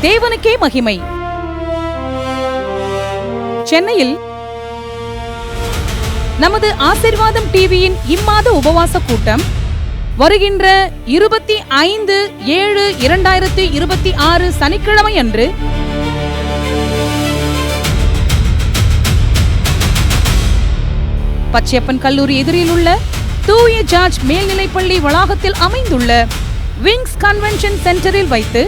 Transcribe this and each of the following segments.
தேவனுக்கே மகிமை. சென்னையில் நமது ஆசீர்வாதம் டிவியின் இம்மாத உபவாச கூட்டம் வருகின்ற 25/7/2026 சனிக்கிழமை அன்று பச்சையப்பன் கல்லூரி எதிரில் உள்ள தூய ஜார்ஜ் மேல்நிலைப்பள்ளி வளாகத்தில் அமைந்துள்ள விங்ஸ் கன்வென்ஷன் சென்டரில் வைத்து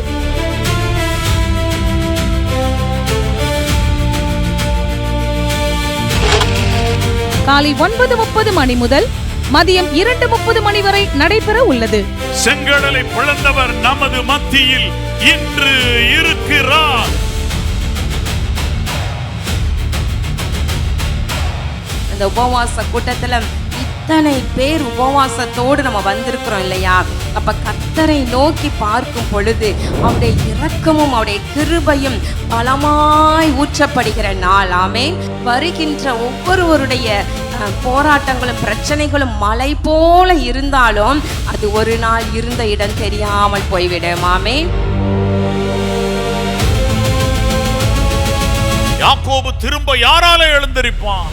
காலை 9:30 மணி முதல் மதியம் 2:30 மணி வரை நடைபெற உள்ளது. செங்கடலை பிளந்தவர் நமது மத்தியில் இன்று இருக்கிறார். இந்த உபவாச கூட்டத்துல இத்தனை பேர் உபவாசத்தோடு நம்ம வந்திருக்கிறோம் இல்லையா? அப்ப கர்த்தரை நோக்கி பார்க்கும் பொழுது அவருடைய இரக்கமும் அவருடைய கிருபையும் பலமாய் ஊற்றப்படுகிற நாள். ஆமென். வருகின்ற ஒவ்வொருவருடைய போராட்டங்களும் பிரச்சனைகளும் மலை போல இருந்தாலும் அது ஒரு நாள் இருந்த இடம் தெரியாமல் போய்விடும். ஆமென். யாக்கோபு திரும்ப யாரால எழுந்திருப்பான்?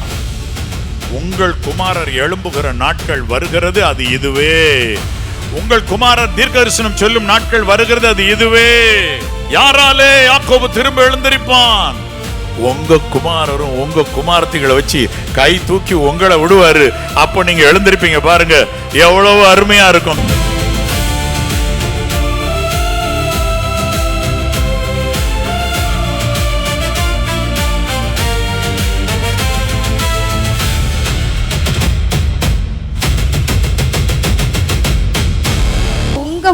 உங்கள் குமாரர் எழும்புகிற நாட்கள் வருகிறது, அது இதுவே. உங்கள் குமாரர் தீர்க்கதரிசனம் சொல்லும் நாட்கள் வருகிறது, அது இதுவே. யாராலே யாக்கோபு திரும்ப எழுந்திருப்பான்? உங்க குமாரரும் உங்க குமாரத்திகளை வச்சு கை தூக்கி உங்களை விடுவாரு. அப்போ நீங்க எழுந்திருப்பீங்க. பாருங்க எவ்வளவு அருமையா இருக்கும்.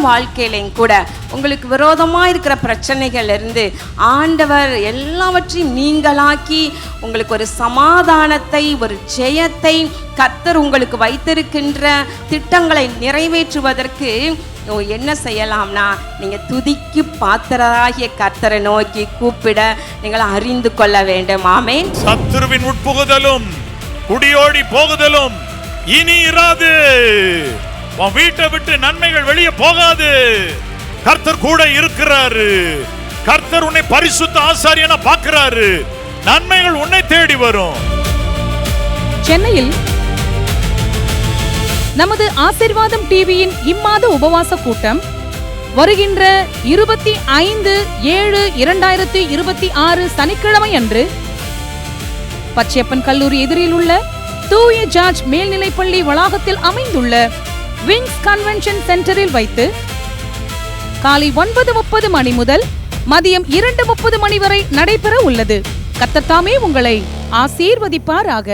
வாழ்க்கையிலையும் கூட உங்களுக்கு விரோதமா இருக்கிற பிரச்சனைகள் இருந்து ஆண்டவர் எல்லாவற்றையும் நீங்களாக்கி உங்களுக்கு ஒரு சமாதானத்தை, ஒரு ஜெயத்தை கர்த்தர் உங்களுக்கு வைத்திருக்கின்ற திட்டங்களை நிறைவேற்றுவதற்கு என்ன செய்யலாம்னா, நீங்க துதிக்கு பாத்திரராகிய கர்த்தரை நோக்கி கூப்பிட நீங்கள் அறிந்து கொள்ள வேண்டும். ஆமென். சத்துருவின் உட்புகுதலும் குடியோடி போகுதலும் இனி இராது. உன் வீட்டை விட்டு நன்மைகள் வெளியே போகாது. கர்த்தர் கூட இருக்கிறாரு. கர்த்தர் உன்னை பரிசுத்த ஆசாரியனா பார்க்கிறாரு. நன்மைகள் உன்னை தேடி வரும். சென்னையில் நமது ஆசீர்வாதம் டிவியின் இம்மாத உபவாச கூட்டம் வருகின்ற 25/7/2026 சனிக்கிழமை அன்று பச்சையப்பன் கல்லூரி எதிரில் உள்ள தூய ஜார்ஜ் மேல்நிலைப்பள்ளி வளாகத்தில் அமைந்துள்ள விங்ஸ் கன்வென்ஷன் சென்டரில் வைத்து காலை 9:30 மணி முதல் மதியம் 2:30 மணி வரை நடைபெற உள்ளது. கர்த்தர் தாமே உங்களை ஆசீர்வதிப்பாராக.